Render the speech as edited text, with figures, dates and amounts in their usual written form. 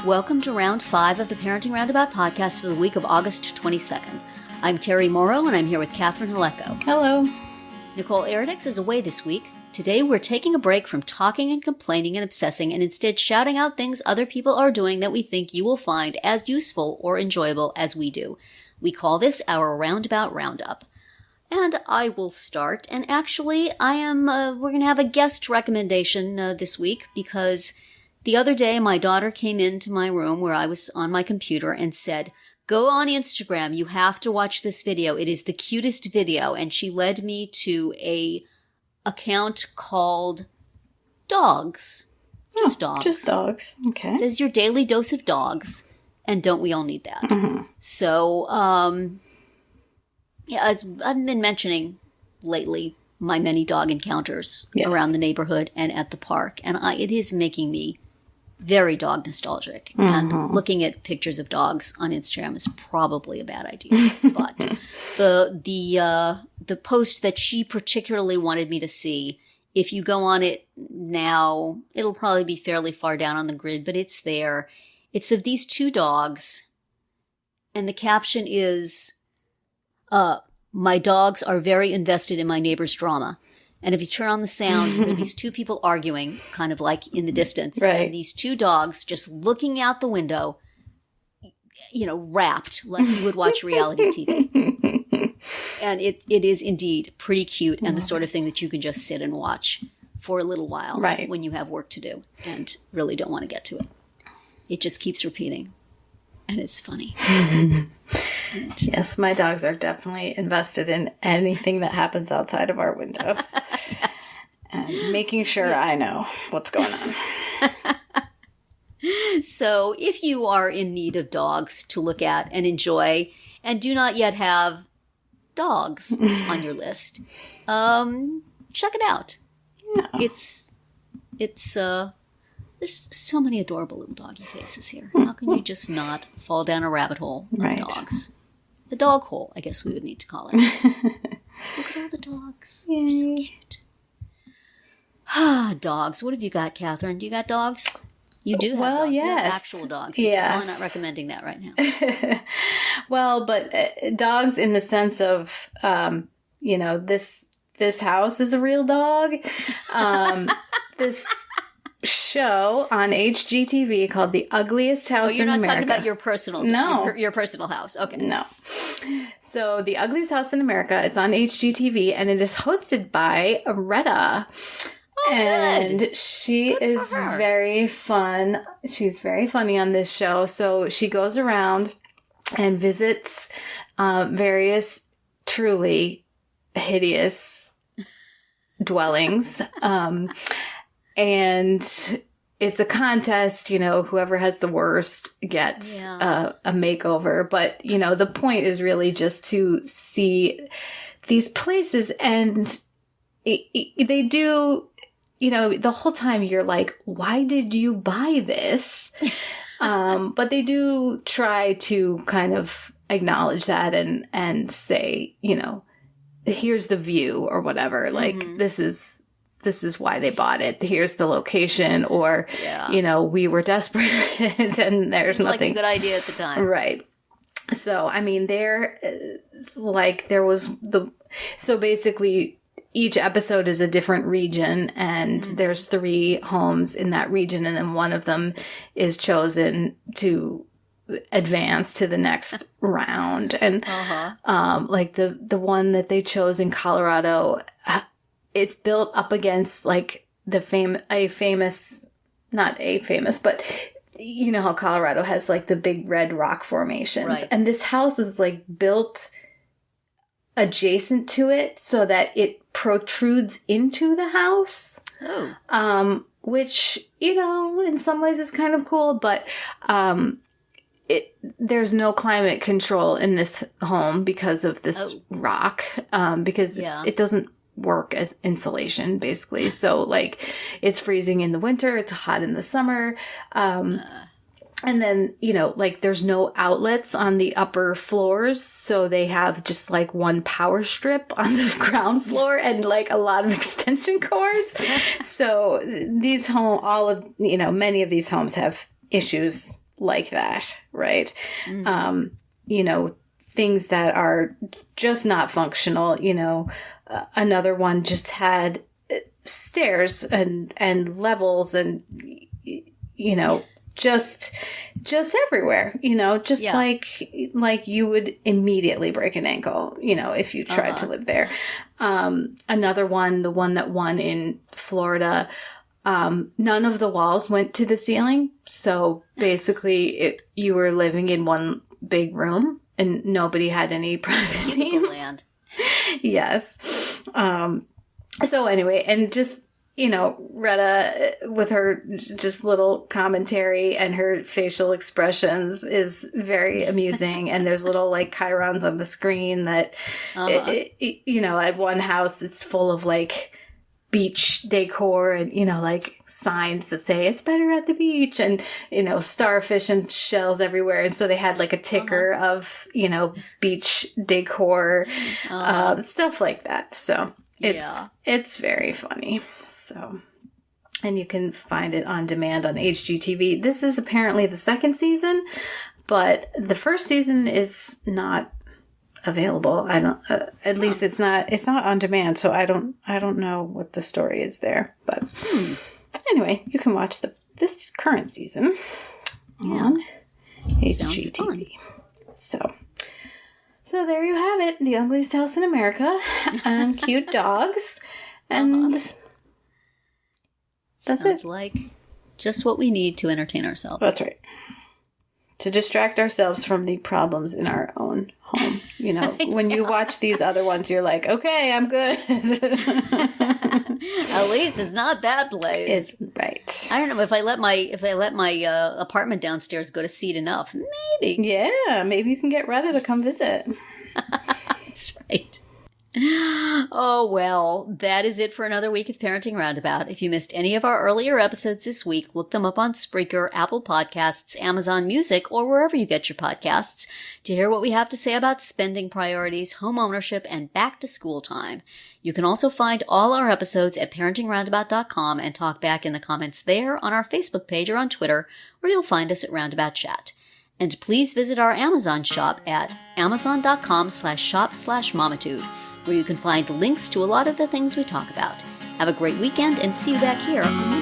Welcome to Round 5 of the Parenting Roundabout podcast for the week of August 22nd. I'm Terry Morrow, and I'm here with Catherine Haleko. Hello. Nicole Eridix is away this week. Today, we're taking a break from talking and complaining and obsessing and instead shouting out things other people are doing that we think you will find as useful or enjoyable as we do. We call this our Roundabout Roundup. And I will start. And actually, we're going to have a guest recommendation this week because the other day, my daughter came into my room where I was on my computer and said, "Go on Instagram. You have to watch this video. It is the cutest video." And she led me to a account called Dogs. Just Dogs. Just Dogs. Okay. It says your daily dose of dogs. And don't we all need that? Mm-hmm. So, as I've been mentioning lately, my many dog encounters around the neighborhood and at the park. And it is making me very dog nostalgic. Mm-hmm. And looking at pictures of dogs on Instagram is probably a bad idea. But the post that she particularly wanted me to see, if you go on it now, it'll probably be fairly far down on the grid, but it's there. It's of these two dogs, and the caption is, "My dogs are very invested in my neighbor's drama." And if you turn on the sound, you hear these two people arguing, kind of like in the distance. Right. And these two dogs just looking out the window, rapt, like you would watch reality TV. And it is indeed pretty cute and the sort of thing that you can just sit and watch for a little while when you have work to do and really don't want to get to it. It just keeps repeating. And it's funny. Yes, my dogs are definitely invested in anything that happens outside of our windows. Yes. And making sure I know what's going on. So if you are in need of dogs to look at and enjoy and do not yet have dogs on your list, check it out. Yeah. It's there's so many adorable little doggy faces here. How can you just not fall down a rabbit hole of dogs? The dog hole, I guess we would need to call it. Look at all the dogs. Yay. They're so cute. Ah, dogs. What have you got, Catherine? Do you got dogs? You do have dogs. Yes. You have actual dogs. Yes. I'm not recommending that right now. Well, but dogs in the sense of, this house is a real dog. This show on HGTV called The Ugliest House in America. Oh, you're not talking about your personal your personal house. Okay. No. So The Ugliest House in America, it's on HGTV, and it is hosted by Retta. Oh, and good. She Good is very fun. She's very funny on this show. So she goes around and visits various truly hideous dwellings. And it's a contest, whoever has the worst gets a makeover. But, the point is really just to see these places. And they do, the whole time you're like, why did you buy this? But they do try to kind of acknowledge that and say, here's the view or whatever. Like, this is why they bought it. Here's the location, or, we were desperate and there's nothing. Like a good idea at the time. Right. So, I mean, so basically each episode is a different region, and there's 3 homes in that region, and then one of them is chosen to advance to the next round. And, like the one that they chose in Colorado, it's built up against like but you know how Colorado has like the big red rock formations. Right. And this house is like built adjacent to it so that it protrudes into the house. Oh. Which, in some ways is kind of cool, but there's no climate control in this home because of this rock, because it doesn't work as insulation, basically. So, like, it's freezing in the winter, it's hot in the summer. And then, there's no outlets on the upper floors. So they have just like one power strip on the ground floor and like a lot of extension cords. So these many of these homes have issues like that, right? You know, things that are just not functional. You know, another one just had stairs and levels and, you know, just everywhere, you know, just like you would immediately break an ankle, you know, if you tried to live there. Another one, the one that won in Florida, none of the walls went to the ceiling. So basically you were living in one big room and nobody had any privacy. Land. Yes. So anyway, and just, you know, Retta with her just little commentary and her facial expressions is very amusing. And there's little like chyrons on the screen that, you know, at one house, it's full of like beach decor and, you know, like signs that say it's better at the beach and, you know, starfish and shells everywhere. And so they had like a ticker of, you know, beach decor, stuff like that. So it's very funny. So, and you can find it on demand on HGTV. This is apparently the second season, but the first season is not available. I don't, at least it's not on demand. So I don't know what the story is there, but anyway, you can watch this current season on HGTV. So there you have it. The ugliest house in America and cute dogs. And Sounds like just what we need to entertain ourselves. That's right. To distract ourselves from the problems in our own home. You know, when you watch these other ones, you're like, okay, I'm good. At least it's not that place. It's right. I don't know if I let my apartment downstairs go to seed enough. Maybe. Yeah, maybe you can get Retta to come visit. That's right. Oh, well, that is it for another week of Parenting Roundabout. If you missed any of our earlier episodes this week, look them up on Spreaker, Apple Podcasts, Amazon Music, or wherever you get your podcasts to hear what we have to say about spending priorities, home ownership, and back to school time. You can also find all our episodes at parentingroundabout.com and talk back in the comments there, on our Facebook page, or on Twitter, where you'll find us at Roundabout Chat. And please visit our Amazon shop at amazon.com/shop/momitude, where you can find links to a lot of the things we talk about. Have a great weekend and see you back here on Monday.